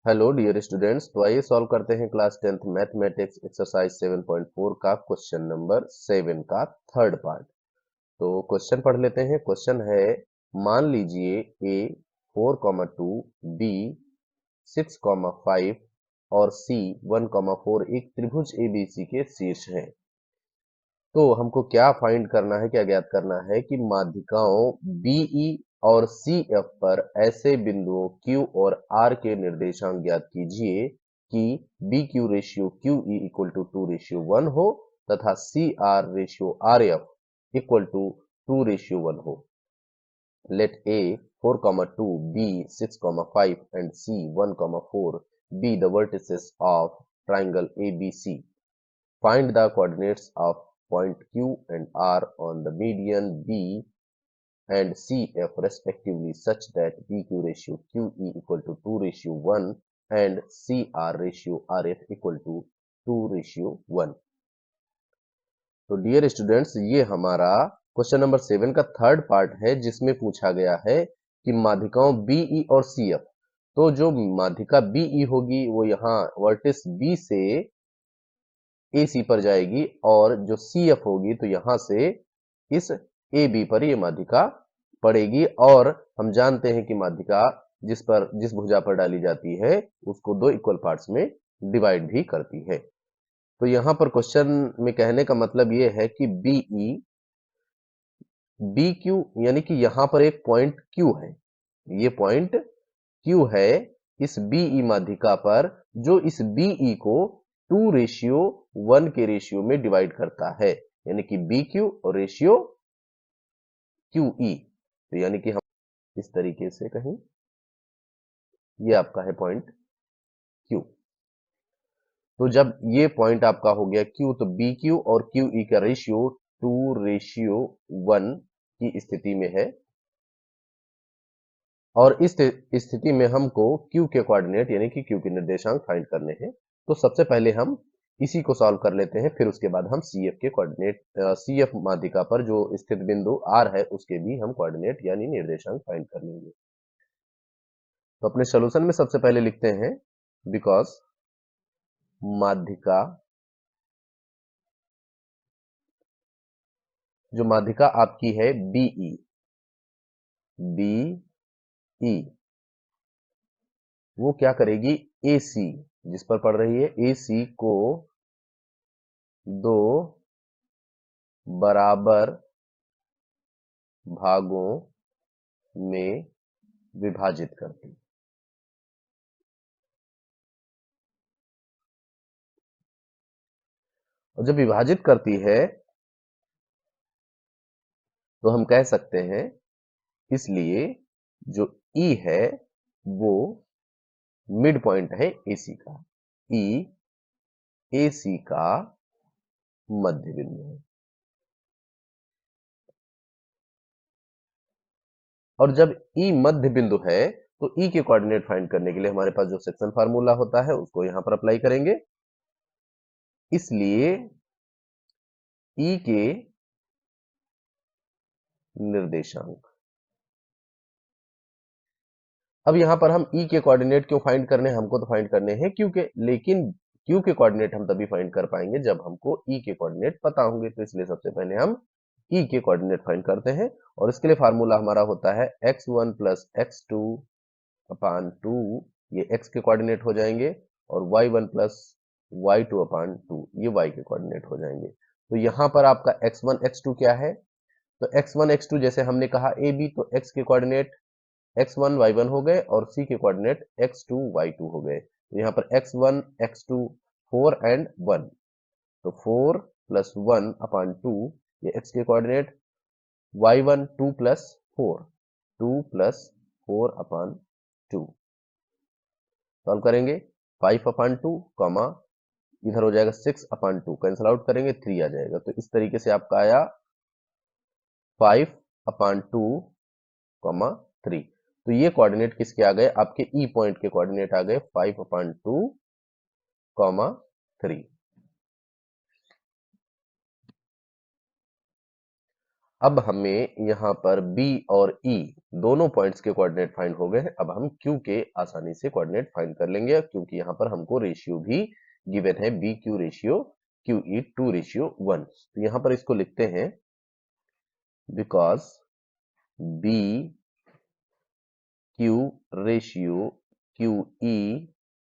Hello dear students, तो आइए solve करते हैं क्लास 10th मैथमेटिक्स एक्सरसाइज 7.4 का क्वेश्चन नंबर 7 का थर्ड पार्ट। तो क्वेश्चन पढ़ लेते हैं। क्वेश्चन है, मान लीजिए ए 4,2, बी 6,5 और सी 1,4 एक त्रिभुज एबीसी के शीर्ष हैं। तो हमको क्या फाइंड करना है, क्या ज्ञात करना है कि माध्यिकाओं बीई और सीएफ पर ऐसे बिंदुओं Q और R के निर्देशांक ज्ञात कीजिए कि BQ ratio QE equal to 2:1 हो तथा CR ratio RF equal to 2:1 हो। Let A 4,2, B 6,5 and C 1,4 be the vertices of triangle ABC. Find the coordinates of point Q and R on the median B and CF respectively such that BQ ratio QE equal to 2:1 and CR ratio RF equal to 2:1। तो dear students, ये हमारा question number 7 का third part है, जिसमें पूछा गया है कि माध्यिकाओं बीई और सीएफ। तो जो माध्यिका बीई होगी वो यहाँ वर्टिस बी से AC पर जाएगी और जो CF होगी तो यहां से इस AB पर ये माध्यिका पड़ेगी। और हम जानते हैं कि माध्यिका जिस भुजा पर डाली जाती है उसको दो इक्वल पार्ट्स में डिवाइड भी करती है। तो यहां पर क्वेश्चन में कहने का मतलब ये है कि BE BQ यानी कि यहां पर एक पॉइंट Q है, ये पॉइंट Q है इस BE माध्यिका पर, जो इस BE को 2:1 के रेशियो में डिवाइड करता है, यानी कि BQ और रेशियो QE। तो यानी कि हम इस तरीके से कहें, ये आपका है पॉइंट Q। तो जब ये पॉइंट आपका हो गया Q, तो BQ और QE का रेशियो 2:1 की स्थिति में है। और इस स्थिति में हमको Q के कोऑर्डिनेट यानी कि Q के निर्देशांक फाइंड करने हैं। तो सबसे पहले हम इसी को सॉल्व कर लेते हैं, फिर उसके बाद हम CF के कोऑर्डिनेट CF माध्यिका पर जो स्थित बिंदु R है उसके भी हम कोऑर्डिनेट यानी निर्देशांक फाइंड कर लेंगे। तो अपने सॉल्यूशन में सबसे पहले लिखते हैं, बिकॉज माध्यिका, जो माध्यिका आपकी है BE वो क्या करेगी, AC जिस पर पड़ रही है AC को दो बराबर भागों में विभाजित करती। और जब विभाजित करती है तो हम कह सकते हैं, इसलिए जो E है वो मिड पॉइंट है AC का, E AC का मध्य बिंदु है। और जब E मध्य बिंदु है तो E के कोऑर्डिनेट फाइंड करने के लिए हमारे पास जो सेक्शन फार्मूला होता है उसको यहां पर अप्लाई करेंगे। इसलिए E के निर्देशांक, अब यहां पर हम E के कोऑर्डिनेट क्यों फाइंड करने हैं, हमको तो फाइंड करने हैं Q के, लेकिन Q के कोऑर्डिनेट हम तभी फाइंड कर पाएंगे जब हमको E के कोऑर्डिनेट पता होंगे। तो इसलिए सबसे पहले हम E के कोऑर्डिनेट फाइंड करते हैं, और इसके लिए फार्मूला हमारा होता है x1 प्लस x2 अपान 2, ये x के कोऑर्डिनेट हो जाएंगे, और y1 प्लस y2 अपान 2 ये y के कोऑर्डिनेट हो जाएंगे। तो यहां पर आपका x1 x2 क्या है, तो x1 x2 जैसे हमने कहा AB, तो x के कोऑर्डिनेट x1 y1 हो गए और C के कोऑर्डिनेट x2 y2 हो गए। तो यहाँ पर x1 x2 4 एंड 1, तो 4 प्लस 1 अपान 2 ये x के कोऑर्डिनेट, y1 2 प्लस 4, 2 प्लस 4 अपान 2। सॉल्व करेंगे 5 अपान 2 कॉमा इधर हो जाएगा 6 अपान 2, कैंसिल आउट करेंगे 3 आ जाएगा। तो इस तरीके से आपका आया 5 अपान 2 कॉमा 3। तो ये कोऑर्डिनेट किसके आ गए, आपके E पॉइंट के कोऑर्डिनेट आ गए 5 अपान 2 कॉमा 3। अब हमें यहाँ पर B और E दोनों पॉइंट्स के कोऑर्डिनेट फाइंड हो गए हैं। अब हम Q के आसानी से कोऑर्डिनेट फाइंड कर लेंगे, क्योंकि यहाँ पर हमको रेशियो भी गिवन है, BQ रेशियो QE 2:1। तो यहाँ पर इसको लिखते हैं because BQ ratio QE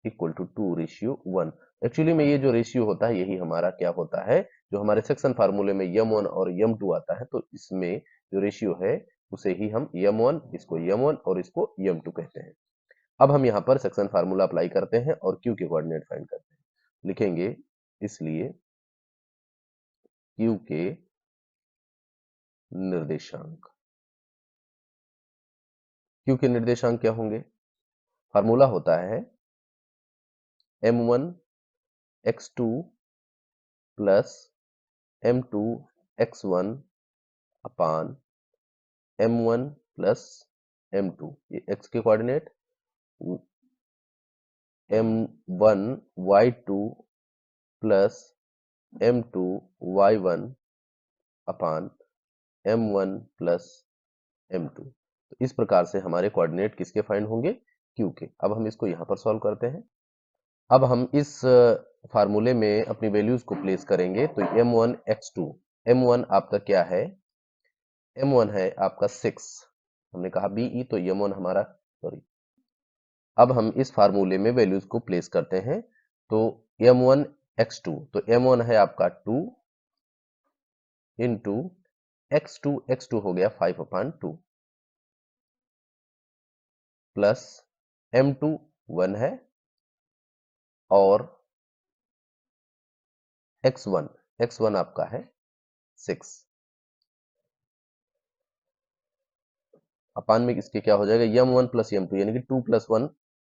equal to 2:1। Actually में ये जो रेशियो होता है यही हमारा क्या होता है, जो हमारे सेक्शन फार्मूले में m1 और m2 आता है, तो इसमें जो रेशियो है उसे ही हम m1, इसको m1 और इसको m2 कहते हैं। अब हम यहाँ पर सेक्शन फार्मूला अप्लाई करते हैं और Q के कोऑर्डिनेट फाइंड करते हैं। लिखेंगे इसलिए Q के निर्देशांक, Q के निर्देशांक क्या होंगे? फार्मूला होता है m1 x2 plus m2 x1 अपान m1 प्लस m2। ये x के coordinate, m1 y2 plus m2 y1 अपान m1 प्लस m2। तो इस प्रकार से हमारे कोऑर्डिनेट किसके फाइंड होंगे? Q के। अब हम इसको यहाँ पर सॉल्व करते हैं। अब हम इस फार्मूले में अपनी वैल्यूज को प्लेस करेंगे। तो m1 x2, m1 आपका क्या है? m1 है आपका 6, हमने कहा BE, तो m1 हमारा, सॉरी, अब हम इस फार्मूले में वैल्यूज को प्लेस करते हैं। तो m1 x2, तो m1 है आपका 2 इंटू x2, x2 हो गया 5/2 प्लस m2 1 है और x1, x1 आपका है 6। अपान में इसके क्या हो जाएगा? m1 प्लस m2, यानी कि 2 प्लस 1,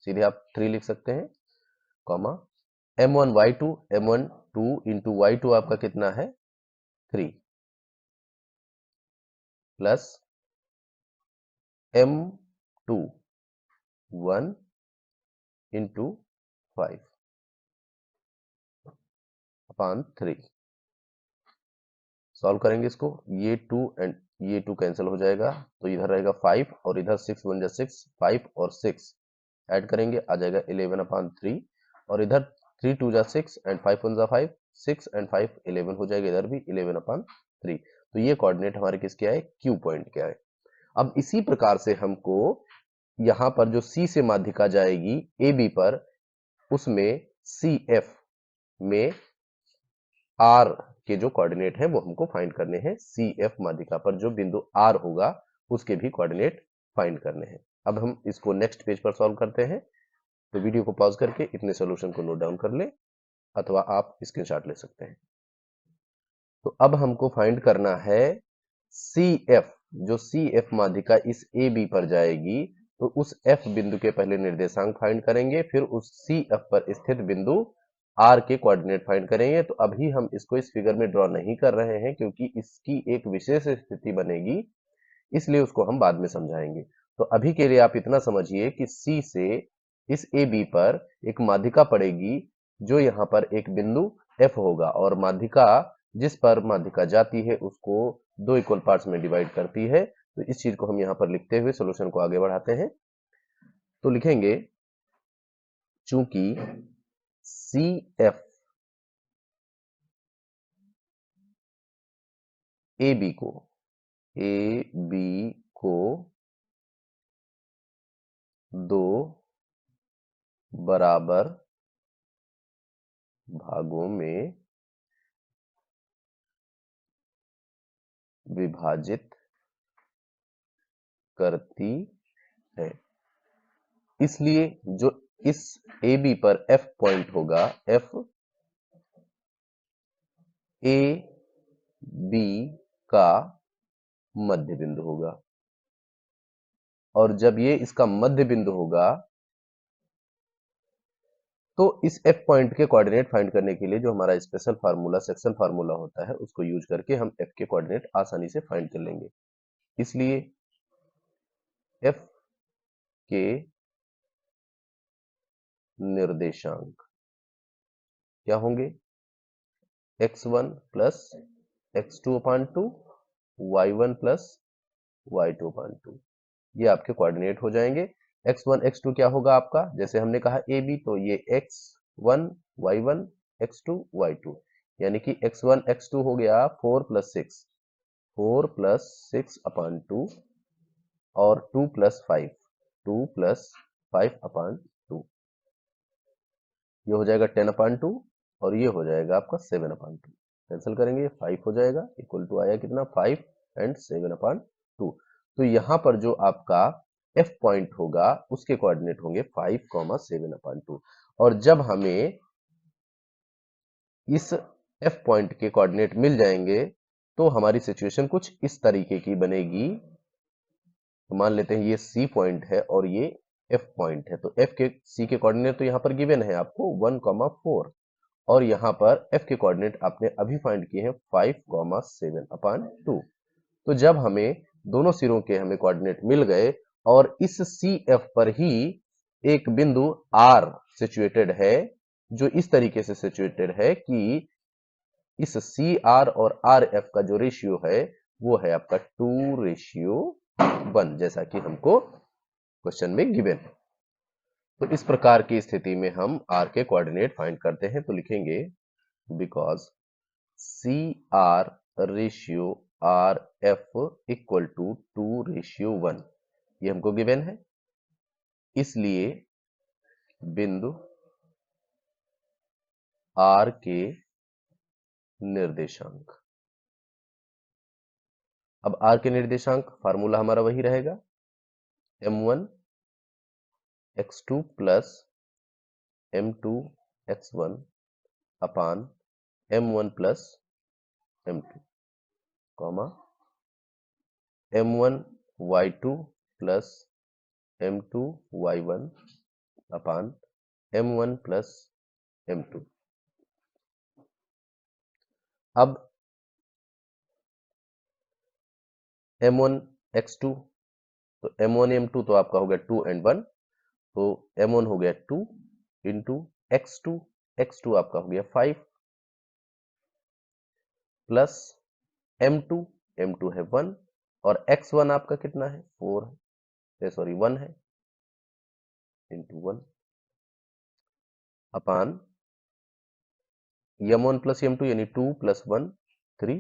सीधे आप 3 लिख सकते हैं, comma m1 y2, m1 2 into y2 आपका कितना है? 3 प्लस m2 1 इंटू 5 अपान 3। सॉल्व करेंगे इसको, ये 2 एंड ये 2 कैंसिल हो जाएगा, तो इधर रहेगा 5 और इधर 6 1 जा 6, 5 और 6 ऐड करेंगे आ जाएगा 11/3, और इधर 3 2 जा 6 एंड 5 1 जा 5, 6 एंड 5 11 हो जाएगा, इधर भी 11/3। तो ये कोऑर्डिनेट हमारे किसके आए? Q पॉइंट के आए। अब इसी प्रकार से हमको यहाँ पर जो C से माध्यिका जाएगी AB पर, उसमें CF में R के जो कोऑर्डिनेट है वो हमको फाइंड करने हैं। CF माध्यिका पर जो बिंदु R होगा उसके भी कोऑर्डिनेट फाइंड करने हैं। अब हम इसको नेक्स्ट पेज पर सॉल्व करते हैं। तो वीडियो को पॉज करके इतने सॉल्यूशन को नोट डाउन कर ले, अथवा आप स्क्रीनशॉट ले सकते हैं। तो अब हमको फाइंड करना है CF, जो CF माध्यिका इस AB पर जाएगी, तो उस F बिंदु के पहले निर्देशांक फाइंड करेंगे, फिर उस CF पर स्थित बिंदु R के कोऑर्डिनेट फाइंड करेंगे। तो अभी हम इसको इस फिगर में ड्रॉ नहीं कर रहे हैं, क्योंकि इसकी एक विशेष स्थिति बनेगी, इसलिए उसको हम बाद में समझाएंगे। तो अभी के लिए आप इतना समझिए कि C से इस AB पर एक माध्यिका पड़ेगी, जो यहाँ पर एक बिंदु F होगा, और माध्यिका जिस पर माध्यिका जाती है उसको 2 इक्वल पार्ट्स में डिवाइड करती है। तो इस चीज को हम यहाँ पर लिखते हुए सॉल्यूशन को आगे बढ़ाते हैं। तो लिखेंगे चूंकि CF AB को 2 बराबर भागों में विभाजित करती है, इसलिए जो इस AB पर F पॉइंट होगा, F AB का मध्य बिंदु होगा, और जब ये इसका मध्य बिंदु होगा तो इस F पॉइंट के कोऑर्डिनेट फाइंड करने के लिए जो हमारा स्पेशल फार्मूला, सेक्शन फार्मूला होता है, उसको यूज करके हम F के कोऑर्डिनेट आसानी से फाइंड कर लेंगे। इसलिए F के निर्देशांक क्या होंगे? x1 plus x2/2 y1 plus y2 upon 2, ये आपके कोऑर्डिनेट हो जाएंगे। x1 x2 क्या होगा आपका, जैसे हमने कहा ए बी, तो ये x1 y1 x2 y2, यानी कि x1 x2 हो गया 4 प्लस 6, 4 प्लस 6 अपॉन 2, और 2 प्लस 5, 2 प्लस 5 अपॉन 2, ये हो जाएगा 10 अपॉन 2, और ये हो जाएगा आपका 7 अपॉन 2। कैंसिल करेंगे 5 हो जाएगा, इक्वल टू आया कितना 5 एंड 7 अपॉन 2। तो यहाँ पर जो आपका F पॉइंट होगा उसके कोऑर्डिनेट होंगे 5, 7 अपॉन 2। और जब हमें इस F पॉइंट के कोऑर्डिनेट मिल जाएंगे तो हमारी सिचुएशन कुछ इस तरीके की बनेगी। तो मान लेते हैं ये C पॉइंट है और ये F पॉइंट है, तो F के C के कोऑर्डिनेट तो यहाँ पर गिवन है आपको 1, 4, और यहाँ पर F के कोऑर्डिनेट आपने अभी फाइंड किए हैं 5, 7 अपॉन 2। तो जब हमें दोनों सिरों के हमें कोऑर्डिनेट मिल गए और इस CF पर ही एक बिंदु R सिचुएटेड है, जो इस तरीके से सिचुएटेड है कि इस CR और RF का जो रेशियो है वो है आपका 2:1, जैसा कि हमको क्वेश्चन में गिवन है। तो इस प्रकार की स्थिति में हम R के कोऑर्डिनेट फाइंड करते हैं, तो लिखेंगे because CR ratio RF equal to 2:1, ये हमको गिवन है, इसलिए बिंदु R के निर्देशांक, अब R के निर्देशांक फार्मूला हमारा वही रहेगा m1 x2 plus m2 x1 अपान m1 plus m2, comma m1 y2 plus m2 y1 अपान m1 प्लस m2। अब m1 x2, तो m1 m2 तो आपका हो गया 2 and 1, तो m1 हो गया 2 इंटू x2, x2 आपका हो गया 5 प्लस m2, m2 है 1, और x1 आपका कितना है 4 है, सॉरी 1 है, इंटू 1 अपान m1 प्लस m2 यानी 2 प्लस 1 3,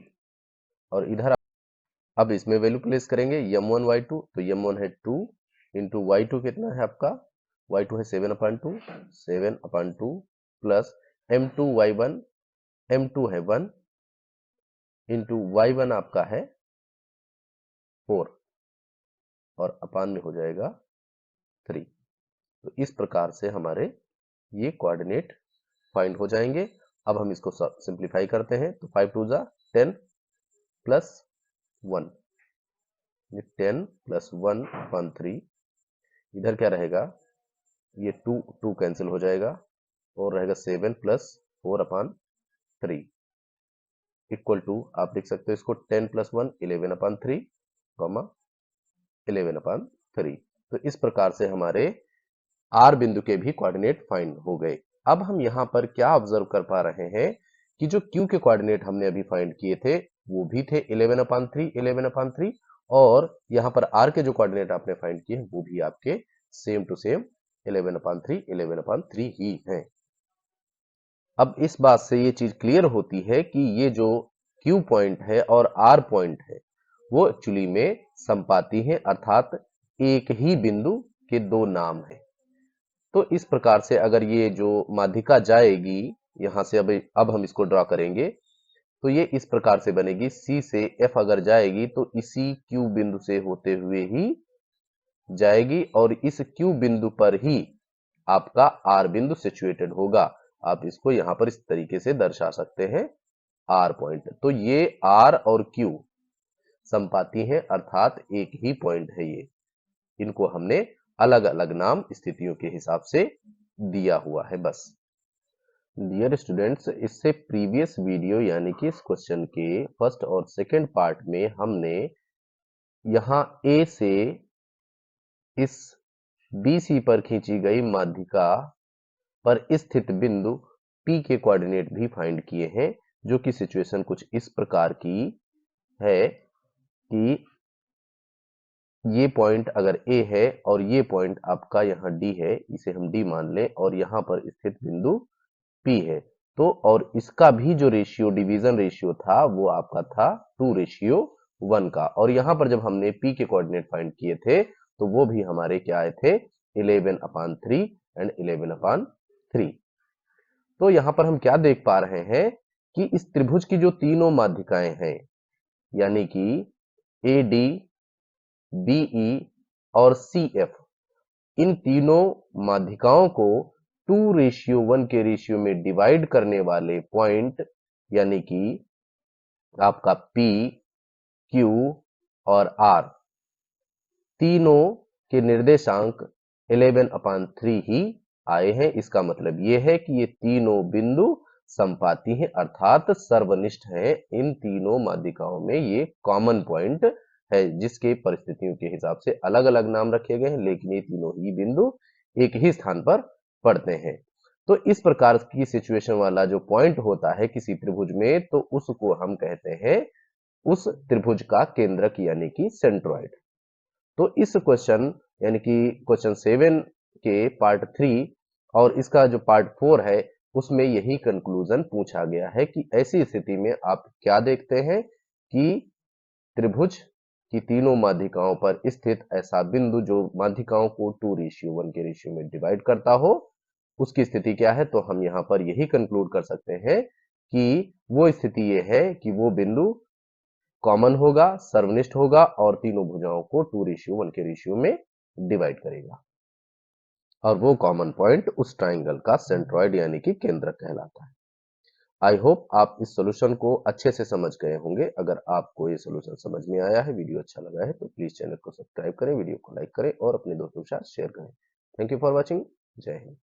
और इधर अब इसमें वैल्यू प्लेस करेंगे m1 y2, तो m1 है 2 इंटू y2 कितना है आपका, y2 है 7 upon 2, 7 upon 2 plus m2 y1, m2 है 1 इंटू y1 आपका है 4, और अपान में हो जाएगा 3। तो इस प्रकार से हमारे ये कोऑर्डिनेट फाइंड हो जाएंगे। अब हम इसको सिंप्लीफाई करते हैं, तो 5 2 जा 10 प्लस 1, ये 10 प्लस 1 अपॉन 3, इधर क्या रहेगा, ये 2 2 कैंसिल हो जाएगा और रहेगा 7 प्लस 4 अपॉन 3 इक्वल टू, आप देख सकते हो इसको 10 प्लस 1 11 अपॉन 3, कॉमा 11 अपॉन 3। तो इस प्रकार से हमारे आर बिंदु के भी कोऑर्डिनेट फाइंड हो गए। अब हम यहाँ पर क्या ऑब्जर्व कर पा रहे हैं कि जो क्यू के कोऑर्डिनेट हमने अभी फाइंड किए थे वो भी थे 11 अपॉन 3, 11 अपॉन 3, और यहाँ पर आर के जो कोऑर्डिनेट आपने फाइंड किए वो भी आपके same to same 11 upon 3, 11 upon 3 ही हैं। अब इस बात से ये चीज क्लियर होती है कि ये जो क्यू पॉइंट है और आर पॉइंट है वो एक्चुअली में संपाती हैं, अर्थात एक ही बिंदु के दो नाम हैं। तो इस प्रकार से अगर ये जो माध्यिका जाएगी यहां से, अब हम इसको ड्रॉ करेंगे, तो ये इस प्रकार से बनेगी, सी से एफ अगर जाएगी तो इसी क्यू बिंदु से होते हुए ही जाएगी, और इस क्यू बिंदु पर ही आपका आर बिंदु सिचुएटेड होगा। आप इसको यहां पर इस तरीके से दर्शा सकते हैं आर पॉइंट। तो ये आर और क्यू संपाती हैं, अर्थात एक ही पॉइंट है ये, इनको हमने अलग अलग नाम स्थितियों के हिसाब से दिया हुआ है बस। डियर स्टूडेंट्स, इससे प्रीवियस वीडियो यानी कि इस क्वेश्चन के फर्स्ट और सेकंड पार्ट में हमने यहां ए से इस BC पर खींची गई माध्यिका पर स्थित बिंदु P के कोऑर्डिनेट भी फाइंड किए हैं, जो कि सिचुएशन कुछ इस प्रकार की है कि ये पॉइंट अगर ए है और ये पॉइंट आपका यहाँ डी है, इसे हम डी मान लें, और यहाँ पर स्थित बिंदु पी है, तो और इसका भी जो रेशियो डिवीजन रेशियो था वो आपका था 2:1 का, और यहाँ पर जब हमने पी के कोऑर्डिनेट फाइंड किए थे तो वो भी हमारे क्या आए थे 11/3 एंड 11/3। तो यहाँ पर हम क्या देख पा रहे हैं कि इस त्रिभुज की जो तीनों माध्यिकाएं हैं, यानी कि ए डी, बीई और सी एफ, इन तीनों माध्यिकाओं को 2:1 के रेशियो में डिवाइड करने वाले पॉइंट, यानी कि आपका पी, क्यू और आर, तीनों के निर्देशांक 11/3 ही आए हैं। इसका मतलब यह है कि ये तीनों बिंदु संपाती हैं, अर्थात सर्वनिष्ठ हैं। इन तीनों माध्यिकाओं में ये कॉमन पॉइंट है, जिसके परिस्थितियों के हिसाब से अलग अलग नाम रखे गए हैं, लेकिन ये तीनों ही बिंदु एक ही स्थान पर पड़ते हैं। तो इस प्रकार की सिचुएशन वाला जो पॉइंट होता है किसी त्रिभुज में, तो उसको हम कहते हैं उस त्रिभुज का केंद्रक, यानी कि सेंट्रॉइड। तो इस क्वेश्चन यानी कि क्वेश्चन 7 के पार्ट 3 और इसका जो पार्ट 4 है, उसमें यही कंक्लूजन पूछा गया है कि ऐसी स्थिति में आप क्या देखते हैं कि त्रिभुज की तीनों माध्यिकाओं पर स्थित ऐसा बिंदु जो माध्यिकाओं को 2:1 के रेशियो में डिवाइड करता हो, उसकी स्थिति क्या है। तो हम यहां पर यही कंक्लूड कर सकते हैं कि वो स्थिति ये है कि वो बिंदु कॉमन होगा, सर्वनिष्ठ होगा और तीनों भुजाओं को 2:1 के रेशियो में डिवाइड करेगा, और वो कॉमन पॉइंट उस ट्राइंगल का सेंट्रॉइड यानी कि केंद्रक कहलाता है। आई होप आप इस सॉल्यूशन को अच्छे से समझ गए होंगे। अगर आपको ये सॉल्यूशन समझ में आया है, वीडियो अच्छा लगा है, तो प्लीज चैनल को सब्सक्राइब करें, वीडियो को लाइक करें और अपने दोस्तों के साथ शेयर करें। Thank you for watching. जय हिंद।